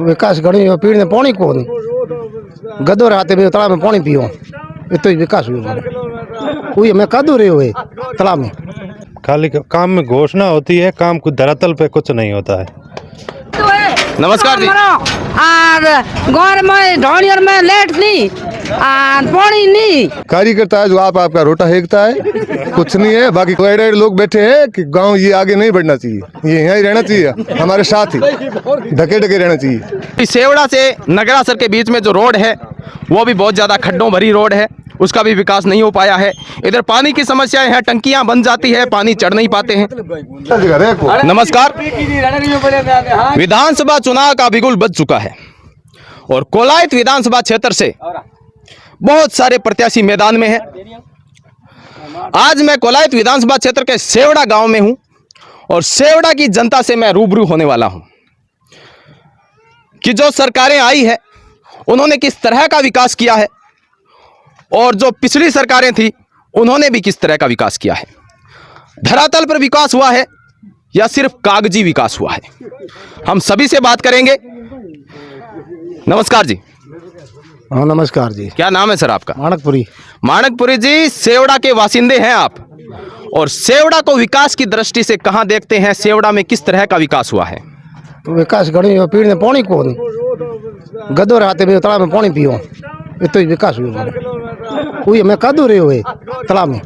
विकास घणी पीड़ ने पानी को गदो रहते भी तालाब में पानी पियो इतो ही विकास हुआ कोई हमें कदू रहे हुए तालाब में। खाली काम में घोषणा होती है, काम कुछ धरातल पे कुछ नहीं होता है। नमस्कार जी। गाँव में ढोनियर में लेट नहीं पानी नहीं कार्यकर्ता है जो आपका रोटा हेकता है, कुछ नहीं है। बाकी कोई लोग बैठे हैं कि गांव ये आगे नहीं बढ़ना चाहिए, ये यहीं रहना चाहिए, हमारे साथ ही ढके ढके रहना चाहिए। सेवड़ा से नगरासर के बीच में जो रोड है वो भी बहुत ज़्यादा खड्डों भरी रोड है, उसका भी विकास नहीं हो पाया है। इधर पानी की समस्याएं हैं, टंकियां बन जाती है, पानी चढ़ नहीं पाते हैं। नमस्कार। विधानसभा चुनाव का बिगुल बज चुका है और कोलायत विधानसभा क्षेत्र से बहुत सारे प्रत्याशी मैदान में हैं। आज मैं कोलायत विधानसभा क्षेत्र के सेवड़ा गांव में हूं और सेवड़ा की जनता से मैं रूबरू होने वाला हूं कि जो सरकारें आई है उन्होंने किस तरह का विकास किया है और जो पिछली सरकारें थी उन्होंने भी किस तरह का विकास किया है। धरातल पर विकास हुआ है या सिर्फ कागजी विकास हुआ है, हम सभी से बात करेंगे। नमस्कार जी। हाँ नमस्कार जी। क्या नाम है सर आपका? माणकपुरी। माणकपुरी जी, सेवड़ा के वासिंदे हैं आप और सेवड़ा को विकास की दृष्टि से कहां देखते हैं? सेवड़ा में किस तरह का विकास हुआ है? विकास घणी पीड़ ने पानी को गदो रहते भी तालाब में पानी पियो इतो ही विकास हुआ कोई हमें कदू रहे हुए तालाब में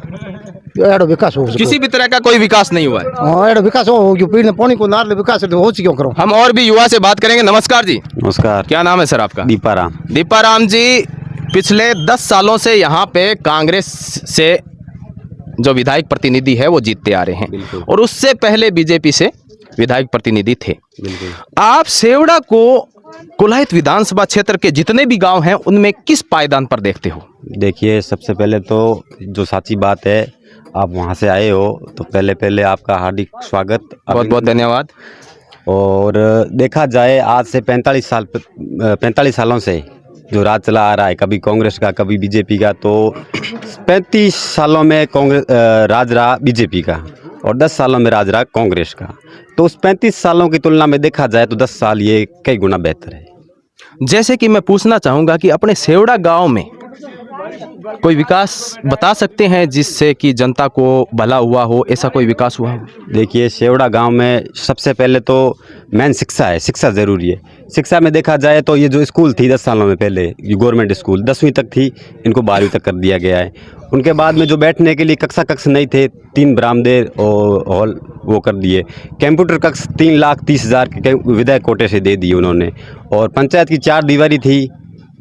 एडो विकास हो। किसी भी तरह का कोई विकास नहीं हुआ है। हाँ एडो विकास हो पीड़ ने पानी को नार विकास हो क्यों करो। हम और भी युवा से बात करेंगे। नमस्कार जी। नमस्कार। क्या नाम है सर आपका? दीपाराम। दीपाराम जी, पिछले 10 सालों से यहाँ पे कांग्रेस से जो विधायक प्रतिनिधि है वो जीतते आ रहे हैं और उससे पहले बीजेपी से विधायक प्रतिनिधि थे। आप सेवड़ा को कोलायत विधानसभा क्षेत्र के जितने भी गांव हैं उनमें किस पायदान पर देखते हो? देखिए, सबसे पहले तो जो सच्ची बात है, आप वहां से आए हो तो पहले आपका हार्दिक स्वागत, बहुत बहुत धन्यवाद। और देखा जाए आज से 45 सालों से जो राज चला आ रहा है, कभी कांग्रेस का कभी बीजेपी का, तो 35 सालों में कांग्रेस राज रहा बीजेपी का और 10 सालों में राज रहा कांग्रेस का। तो उस 35 सालों की तुलना में देखा जाए तो 10 साल ये कई गुना बेहतर है। जैसे कि मैं पूछना चाहूँगा कि अपने सेवड़ा गांव में कोई विकास बता सकते हैं जिससे कि जनता को भला हुआ हो, ऐसा कोई विकास हुआ हो? देखिए, सेवड़ा गांव में सबसे पहले तो मेन शिक्षा है, शिक्षा ज़रूरी है। शिक्षा में देखा जाए तो ये जो स्कूल थी 10 सालों में पहले, ये गवर्नमेंट स्कूल 10वीं तक थी, इनको 12वीं तक कर दिया गया है। उनके बाद में जो बैठने के लिए कक्ष नहीं थे, 3 बरामदे और हॉल वो कर दिए। कंप्यूटर कक्ष 3,30,000 के विधायक कोटे से दे दिए उन्होंने। और पंचायत की 4 दीवारी थी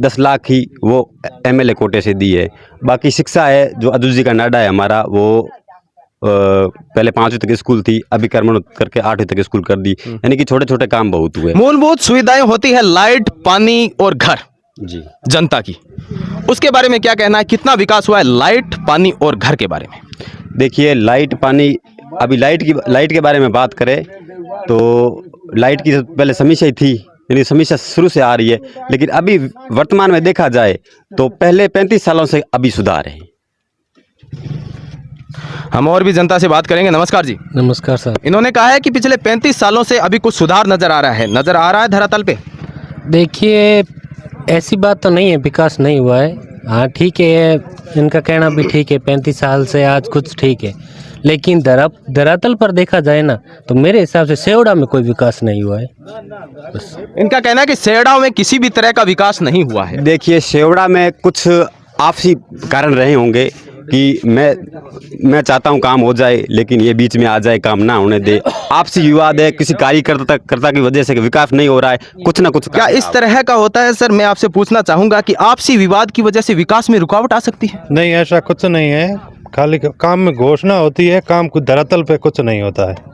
10 लाख ही, वो एमएलए कोटे से दी है। बाकी शिक्षा है, जो अदुल जी का नाडा है हमारा, वो पहले 5वीं तक स्कूल थी, अभी कर्मणोत्तर करके 8वीं तक स्कूल कर दी। यानी कि छोटे छोटे काम बहुत हुए। मूलभूत सुविधाएं होती है, लाइट, पानी और घर जी, जनता की, उसके बारे में क्या कहना है? कितना विकास हुआ है लाइट, पानी और घर के बारे में? देखिए, लाइट, पानी, अभी लाइट के बारे में बात करें तो लाइट की पहले समस्या ही थी, यानी समस्या शुरू से आ रही है, लेकिन अभी वर्तमान में देखा जाए तो पहले 35 सालों से अभी सुधार है। हम और भी जनता से बात करेंगे। नमस्कार जी। नमस्कार सर। इन्होंने कहा है कि पिछले 35 सालों से अभी कुछ सुधार नजर आ रहा है धरातल पे? देखिए, ऐसी बात तो नहीं है, विकास नहीं हुआ है। हाँ ठीक है, इनका कहना भी ठीक है, 35 साल से आज कुछ ठीक है, लेकिन धरातल पर देखा जाए ना तो मेरे हिसाब से सेवड़ा में कोई विकास नहीं हुआ है। बस इनका कहना है कि सेवड़ा में किसी भी तरह का विकास नहीं हुआ है। देखिए, सेवड़ा में कुछ आपसी कारण रहे होंगे कि मैं चाहता हूं काम हो जाए, लेकिन ये बीच में आ जाए, काम ना होने दे। आपसी विवाद है, किसी कार्यकर्ता की वजह से विकास नहीं हो रहा है, कुछ ना कुछ। क्या इस तरह का होता है सर? मैं आपसे पूछना चाहूंगा कि आपसी विवाद की वजह से विकास में रुकावट आ सकती है? नहीं, ऐसा कुछ नहीं है। खाली काम में घोषणा होती है, काम कुछ धरातल पे कुछ नहीं होता है।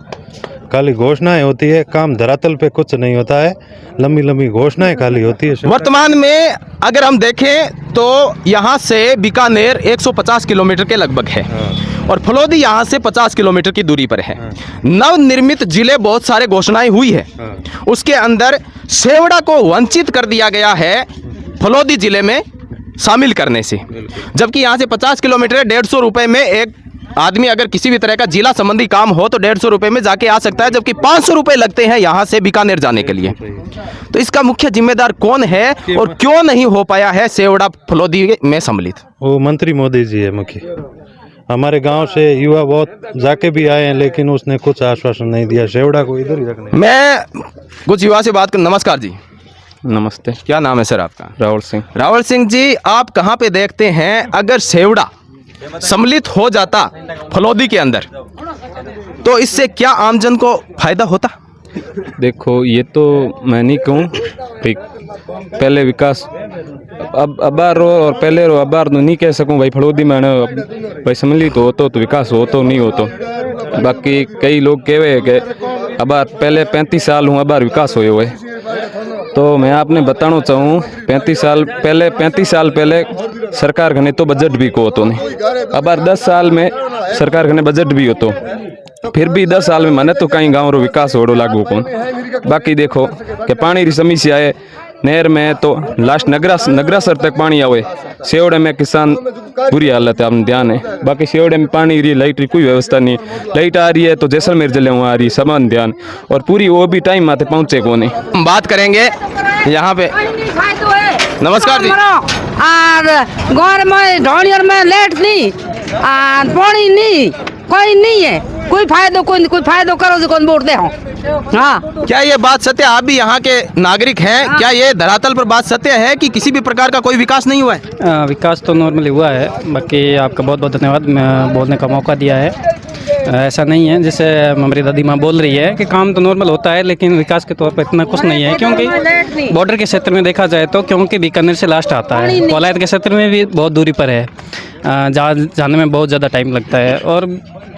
खाली घोषणाएं होती है, काम धरातल पे कुछ नहीं होता है। लंबी घोषणाएं खाली होती है। वर्तमान में अगर हम देखें तो यहाँ से बीकानेर 150 किलोमीटर के लगभग है और फलोदी यहाँ से 50 किलोमीटर की दूरी पर है। नवनिर्मित जिले बहुत सारे घोषणाएं हुई है, उसके अंदर सेवड़ा को वंचित कर दिया गया है फलोदी जिले में शामिल करने से, जबकि यहाँ से 50 किलोमीटर 150 रुपये में एक आदमी अगर किसी भी तरह का जिला संबंधी काम हो तो 150 रुपये में जाके आ सकता है, जबकि 500 रुपये लगते हैं यहाँ से बीकानेर जाने के लिए। तो इसका मुख्य जिम्मेदार कौन है और क्यों नहीं हो पाया है सेवड़ा फलोदी में सम्मिलित? वो मंत्री मोदी जी है मुख्य। हमारे गांव से युवा बहुत जाके भी आए हैं, लेकिन उसने कुछ आश्वासन नहीं दिया। सेवड़ा को इधर ही रखने। मैं कुछ युवा से बात कर। नमस्कार जी। नमस्ते। क्या नाम है सर आपका? राहुल सिंह। राहुल सिंह जी, आप कहाँ पे देखते हैं अगर सेवड़ा सम्मिलित हो जाता फलोदी के अंदर तो इससे क्या आमजन को फायदा होता? देखो, ये तो मैं नहीं कहूँ भाई पहले विकास अब अबार रो और पहले रो अबार तो नहीं कह सकूँ भाई फलोदी में भाई सम्मिलित हो तो विकास हो तो नहीं हो तो। बाकी कई लोग कहे कि अबार पहले 35 साल हूँ अबार विकास हुए हुए, तो मैं आपने बताना चाहूँ 35 साल पहले सरकार घने तो बजट भी को होतो नहीं। अबार 10 साल में सरकार घने बजट भी होतो, फिर भी 10 साल में मने तो कहीं गाँव रो विकास होड़ो लागू कौन। बाकी देखो कि पानी की समस्या है, नहर में तो लास्ट नगरासर तक पानी आवे, सेवड़े में किसान बुरी हालत है, आपने ध्यान है। बाकी सेवड़े में पानी रही, लाइट की कोई व्यवस्था नहीं, लाइट आ रही है तो जैसलमेर जिले में आ रही, समान ध्यान, और पूरी वो भी टाइम आते पहुँचे को नहीं। हम बात करेंगे यहाँ पे। नमस्कार जी। और गाँव में ढोनियर में लेट नहीं और पानी नहीं, कोई नहीं है, कोई फायदा करो जो कौन वोट दे हो। हाँ, क्या ये बात सत्य, आप भी यहाँ के नागरिक हैं, क्या ये धरातल पर बात सत्य है कि किसी भी प्रकार का कोई विकास नहीं हुआ है? विकास तो नॉर्मली हुआ है। बाकी आपका बहुत बहुत धन्यवाद बोलने का मौका दिया है। ऐसा नहीं है जैसे हमारी दादी माँ बोल रही है कि काम तो नॉर्मल होता है, लेकिन विकास के तौर पर इतना कुछ नहीं है, क्योंकि बॉर्डर के क्षेत्र में देखा जाए तो क्योंकि बीकानेर से लास्ट आता है, कोलायत के क्षेत्र में भी बहुत दूरी पर है, जाने में बहुत ज़्यादा टाइम लगता है। और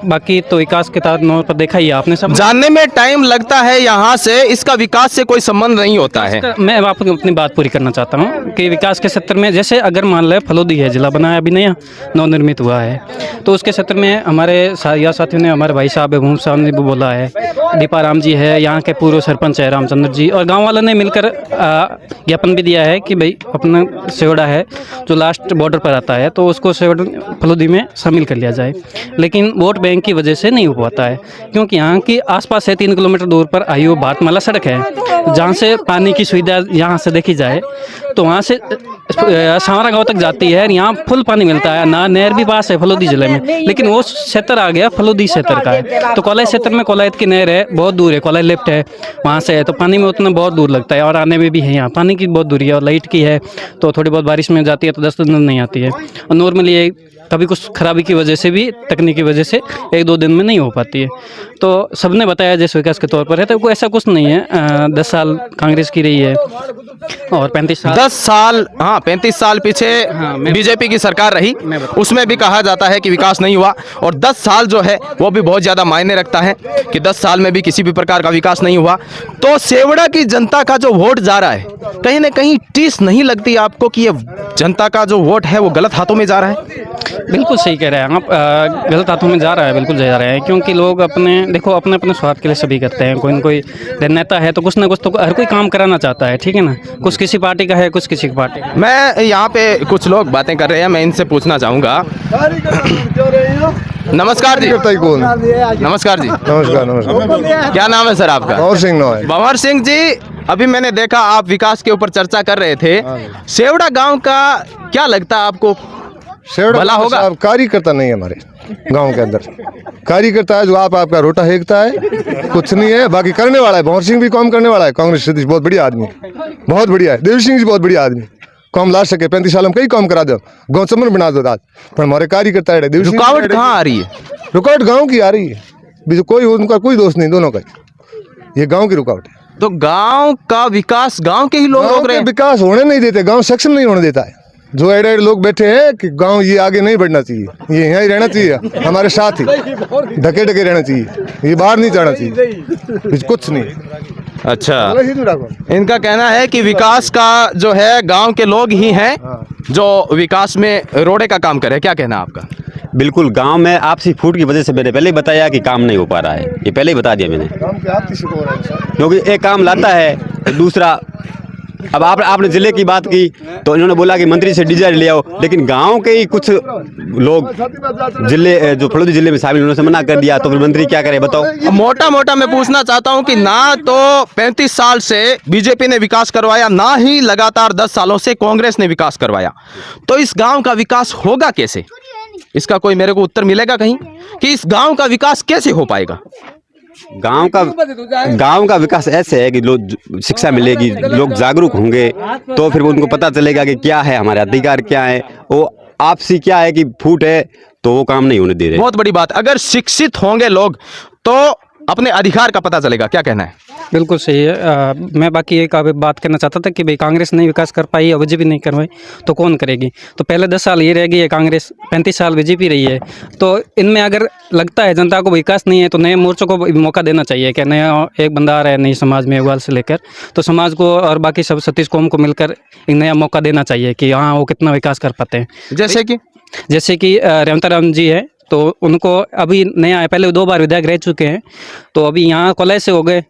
बाकी तो विकास के तौर पर देखा ही आपने, सब जानने में टाइम लगता है यहाँ से, इसका विकास से कोई संबंध नहीं होता है। मैं आपको अपनी बात पूरी करना चाहता हूँ कि विकास के क्षेत्र में जैसे अगर मान लें फलोदी है, जिला बनाया अभी नया नवनिर्मित हुआ है, तो उसके क्षेत्र में हमारे साथियों ने, हमारे भाई साहब भूम साहब ने भी बोला है, दीपाराम जी है, यहाँ के पूर्व सरपंच है रामचंद्र जी, और गाँव वालों ने मिलकर ज्ञापन भी दिया है कि भाई अपना सेवड़ा है जो लास्ट बॉर्डर पर आता है तो उसको सेवड़ा फलोदी में शामिल कर लिया जाए। लेकिन वोट बैंक की वजह से नहीं हो पाता है, क्योंकि यहाँ की आसपास से 3 किलोमीटर दूर पर आयु भारतमाला सड़क है, जहाँ से पानी की सुविधा यहाँ से देखी जाए तो वहाँ से सांवरा गांव तक जाती है, यहाँ फुल पानी मिलता है ना। नहर भी पास है फलोदी जिले में, लेकिन वो क्षेत्र आ गया फलोदी क्षेत्र का है। तो कोलायत क्षेत्र में कोलायत की नहर है, बहुत दूर है, कोलायत लेफ्ट है, वहाँ से है तो पानी में उतना बहुत दूर लगता है, और आने में भी है, यहाँ पानी की बहुत दूरी है, और लाइट की है तो थोड़ी बहुत बारिश में जाती है तो 10 दिन नहीं आती है, और नॉर्मली ये कभी कुछ खराबी की वजह से भी, तकनीक की वजह से 1-2 दिन में नहीं हो पाती है। तो सबने बताया जैसे विकास के तौर पर है, तो कोई ऐसा कुछ नहीं है। 10 साल कांग्रेस की रही है और 35 साल 10 साल, हाँ 35 साल पीछे बीजेपी की सरकार रही, उसमें भी कहा जाता है कि विकास नहीं हुआ, और 10 साल जो है वो भी बहुत ज़्यादा मायने रखता है कि 10 साल में भी किसी भी प्रकार का विकास नहीं हुआ। तो सेवड़ा की जनता का जो वोट जा रहा है, कहीं ना कहीं टीस नहीं लगती आपको कि ये जनता का जो वोट है वो गलत हाथों में जा रहा है? बिल्कुल सही कह रहे हैं आप, गलत हाथों में जा रहा है, बिल्कुल जा रहे हैं, क्योंकि लोग अपने स्वार्थ के लिए सभी करते हैं। कोई न कोई नेता है तो कुछ ना कुछ तो हर कोई काम कराना चाहता है, ठीक है ना, कुछ किसी पार्टी का है, कुछ किसी की पार्टी का। मैं यहाँ पे कुछ लोग बातें कर रहे हैं, मैं इनसे पूछना चाहूँगा। नमस्कार जी। नमस्कार जी। नमस्कार। क्या नाम है सर आपका? भंवर सिंह नाम है। भंवर सिंह जी, अभी मैंने देखा आप विकास के ऊपर चर्चा कर रहे थे, सेवड़ा गांव का क्या लगता है आपको, भला होगा? कार्यकर्ता नहीं है हमारे गांव के अंदर, कार्यकर्ता है जो आपका रोटा हेकता है, कुछ नहीं है। बाकी करने वाला है, भंवर सिंह भी काम करने वाला है, कांग्रेस से बहुत बढ़िया आदमी, बहुत बढ़िया है। देव सिंह जी बहुत बढ़िया आदमी, काम ला सके, 35 साल में कई काम करा दो, गाँव चमन बना दो आज, पर हमारे कार्यकर्ता है। रुकावट कहाँ आ रही है? रुकावट गाँव की आ रही है, कोई उनका कोई दोष नहीं, दोनों का, ये गाँव की रुकावट है। तो गांव का विकास गांव के ही लोग रोक रहे हैं? विकास होने नहीं देते, गांव सक्षम नहीं होने देता है। जो एडे लोग बैठे हैं कि गांव ये आगे नहीं बढ़ना चाहिए, ये यहाँ ही रहना चाहिए, हमारे साथ ही ढके ढके रहना चाहिए, ये बाहर नहीं जाना चाहिए, कुछ नहीं। अच्छा, इनका कहना है कि विकास का जो है गांव के लोग ही हैं जो विकास में रोडे का काम करे। क्या कहना है आपका? बिल्कुल, गांव में आपसी फूट की वजह से मैंने पहले ही बताया कि काम नहीं हो पा रहा है, ये पहले ही बता दिया मैंने, क्योंकि एक काम लाता है तो दूसरा अब आपने जिले की बात की तो इन्होंने बोला कि मंत्री से डीजल ले आओ, लेकिन गांव के ही कुछ लोग जिले जो फलोदी जिले में शामिल उन्होंने मना कर दिया, तो फिर मंत्री क्या करे बताओ। मोटा मोटा मैं पूछना चाहता हूं कि ना तो 35 साल से बीजेपी ने विकास करवाया, ना ही लगातार 10 सालों से कांग्रेस ने विकास करवाया, तो इस गांव का विकास होगा कैसे? इसका कोई मेरे को उत्तर मिलेगा कहीं कि इस गांव का विकास कैसे हो पाएगा? गांव का विकास ऐसे है कि लोग शिक्षा मिलेगी, लोग जागरूक होंगे, तो फिर उनको पता चलेगा कि क्या है हमारे अधिकार, क्या है वो आपसी क्या है कि फूट है, तो वो काम नहीं होने दे रहे। बहुत बड़ी बात, अगर शिक्षित होंगे लोग तो अपने अधिकार का पता चलेगा। क्या कहना है? बिल्कुल सही है। मैं बाकी एक बात करना चाहता था कि भाई कांग्रेस नहीं विकास कर पाई और बीजेपी नहीं करवाई तो कौन करेगी? तो पहले 10 साल ये रह गई है कांग्रेस, 35 साल बीजेपी रही है, तो इनमें अगर लगता है जनता को विकास नहीं है तो नए मोर्चों को मौका देना चाहिए कि नया एक बंदा आ रहा है नई समाज में उगाल से लेकर, तो समाज को और बाकी सब 36 कौम को मिलकर एक नया मौका देना चाहिए कि हाँ वो कितना विकास कर पाते हैं। जैसे कि रेवंता राम जी है, तो उनको अभी नया है, पहले 2 बार विधायक रह चुके हैं, तो अभी यहाँ कोलाई से हो गए,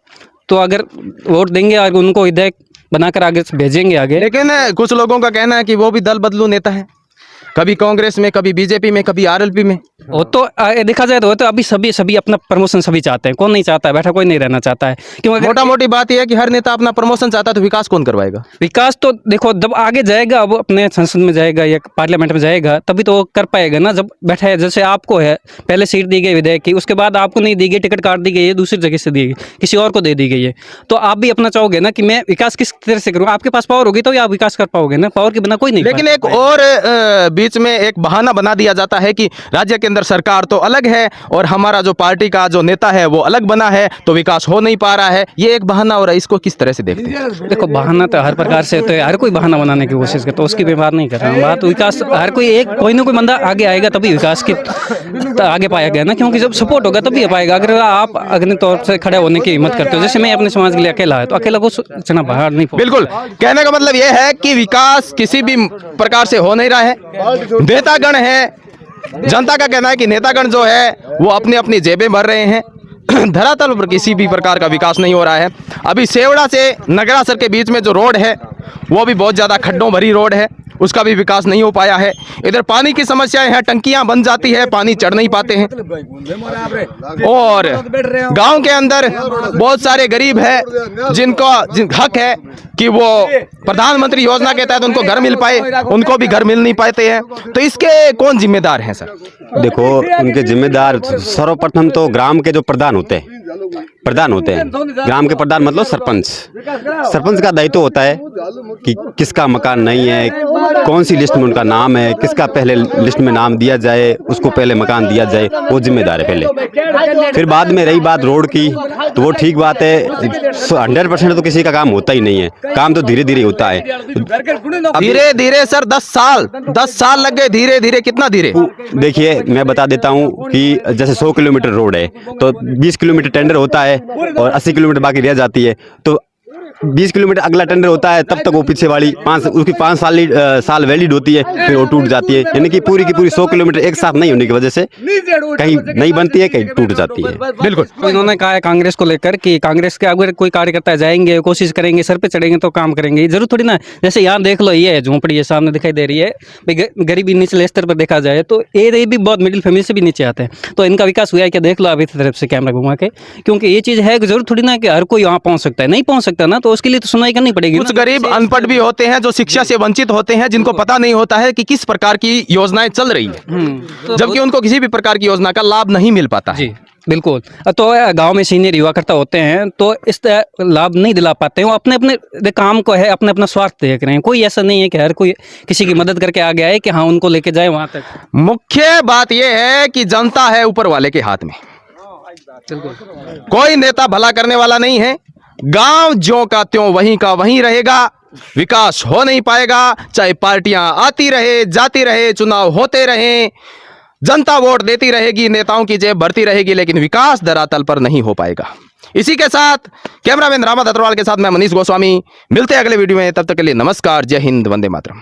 तो अगर वोट देंगे और उनको विधायक बनाकर आगे भेजेंगे आगे। लेकिन कुछ लोगों का कहना है कि वो भी दल बदलू नेता है, कभी कांग्रेस में, कभी बीजेपी में, कभी आरएलपी में। वो तो देखा जाए तो अभी सभी अपना प्रमोशन सभी चाहते हैं, कौन नहीं चाहता है? बैठा कोई नहीं रहना चाहता है। क्योंकि मोटा मोटी बात यह है कि हर नेता अपना प्रमोशन चाहता है, तो विकास कौन करवाएगा? विकास तो देखो जब आगे जाएगा, अब अपने संसद में जाएगा या पार्लियामेंट में जाएगा तभी तो वो कर पाएगा ना। जब बैठा है, जैसे आपको है पहले सीट दी गई विधायक की, उसके बाद आपको नहीं दी गई, टिकट काट दी गई है, दूसरी जगह से दी गई, किसी और को दे दी गई है, तो आप भी अपना चाहोगे ना कि मैं विकास किस तरह से करूँ। आपके पास पावर होगी तो आप विकास कर पाओगे ना, पावर के बिना कोई नहीं। लेकिन एक और बीच में एक बहाना बना दिया जाता है कि राज्य के अंदर सरकार तो अलग है और हमारा जो पार्टी का जो नेता है वो अलग बना है, तो विकास हो नहीं पा रहा है। ये एक बहाना हो रहा है, इसको किस तरह से देखते हैं? देखो बहाना तो हर प्रकार से होता है, हर कोई बहाना बनाने की कोशिश करता है, उसकी भी बात नहीं कर रहा हूँ। बात विकास, हर कोई एक कोई ना कोई बंदा आगे आएगा तभी विकास के आगे पाया गया ना, क्योंकि जब सपोर्ट होगा तभी पाएगा। अगर आप अग्नि तौर से खड़े होने की हिम्मत करते हो, जैसे मैं अपने समाज के लिए अकेला है, तो अकेला को चना बाहर नहीं। बिल्कुल, कहने का मतलब यह है कि विकास किसी भी प्रकार से हो नहीं रहा है। नेतागण है, जनता का कहना है कि नेतागण जो है वो अपनी अपनी जेबें भर रहे हैं, धरातल पर किसी भी प्रकार का विकास नहीं हो रहा है। अभी सेवड़ा से नगरासर के बीच में जो रोड है वो भी बहुत ज़्यादा खड्डों भरी रोड है, उसका भी विकास नहीं हो पाया है। इधर पानी की समस्याएं हैं, टंकियां बन जाती है, पानी चढ़ नहीं पाते हैं, और गांव के अंदर बहुत सारे गरीब हैं जिनका हक है कि वो प्रधानमंत्री योजना के तहत उनको घर मिल पाए, उनको भी घर मिल नहीं पाते हैं। तो इसके कौन जिम्मेदार हैं सर? देखो उनके जिम्मेदार सर्वप्रथम तो ग्राम के जो प्रधान होते हैं, ग्राम के प्रधान मतलब सरपंच का दायित्व होता है कि किसका मकान नहीं है, कौन सी लिस्ट में उनका नाम है, किसका पहले लिस्ट में नाम दिया जाए, उसको पहले मकान दिया जाए, वो जिम्मेदार है पहले। फिर बाद में रही बात रोड की, तो वो ठीक बात है, 100% तो किसी का काम होता ही नहीं है, काम तो धीरे धीरे होता है। धीरे धीरे सर 10 साल लग गए, धीरे धीरे कितना धीरे? देखिए मैं बता देता हूँ कि जैसे 100 किलोमीटर रोड है तो 20 किलोमीटर टेंडर होता है और 80 किलोमीटर बाकी रह जाती है, तो 20 किलोमीटर अगला टेंडर होता है, तब तक वो पीछे वाली उसकी 5 साल वैलिड होती है, फिर वो टूट जाती है। यानी कि पूरी की पूरी 100 किलोमीटर एक साथ नहीं होने की वजह से कहीं नहीं बनती है, कहीं टूट जाती है। बिल्कुल, तो इन्होंने कहा है कांग्रेस को लेकर कि कांग्रेस के अगर कोई कार्यकर्ता जाएंगे, कोशिश करेंगे, सर पे चढ़ेंगे तो काम करेंगे। जरूर थोड़ी ना, जैसे यहाँ देख लो, ये झोंपड़ी है सामने दिखाई दे रही है, गरीबी निचले स्तर पर देखा जाए तो ये भी बहुत मिडिल फैमिली से भी नीचे आते हैं, तो इनका विकास हुआ है क्या? देख लो अभी तरफ से कैमरा घुमा के, क्योंकि ये चीज़ है कि जरूर थोड़ी ना कि हर कोई वहाँ पहुँच सकता है, नहीं पहुँच सकता ना, तो उसके लिए तो सुनवाई करनी पड़ेगी। कुछ गरीब अनपढ़ भी होते हैं जो शिक्षा से वंचित होते हैं, जिनको पता नहीं होता है कि किस प्रकार की योजनाएं चल रही है, जबकि उनको किसी भी प्रकार की योजना का लाभ नहीं मिल पाता है। जी बिल्कुल, तो गांव में सीनियर युवा करता होते हैं तो इस लाभ नहीं दिला पाते हैं, वो अपने अपने काम को है, अपने अपना स्वार्थ देख रहे हैं। कोई ऐसा नहीं है कि हर कोई किसी की मदद करके आ गया है कि हाँ उनको लेके जाए वहां तक। मुख्य बात यह है कि जनता है ऊपर वाले के हाथ में, कोई नेता भला करने वाला नहीं है। गांव ज्यों का त्यों वहीं का वहीं रहेगा, विकास हो नहीं पाएगा, चाहे पार्टियां आती रहे जाती रहे, चुनाव होते रहे, जनता वोट देती रहेगी, नेताओं की जेब भरती रहेगी, लेकिन विकास धरातल पर नहीं हो पाएगा। इसी के साथ कैमरामैन रामत अग्रवाल के साथ मैं मनीष गोस्वामी, मिलते हैं अगले वीडियो में, तब तक के लिए नमस्कार, जय हिंद, वंदे मातरम।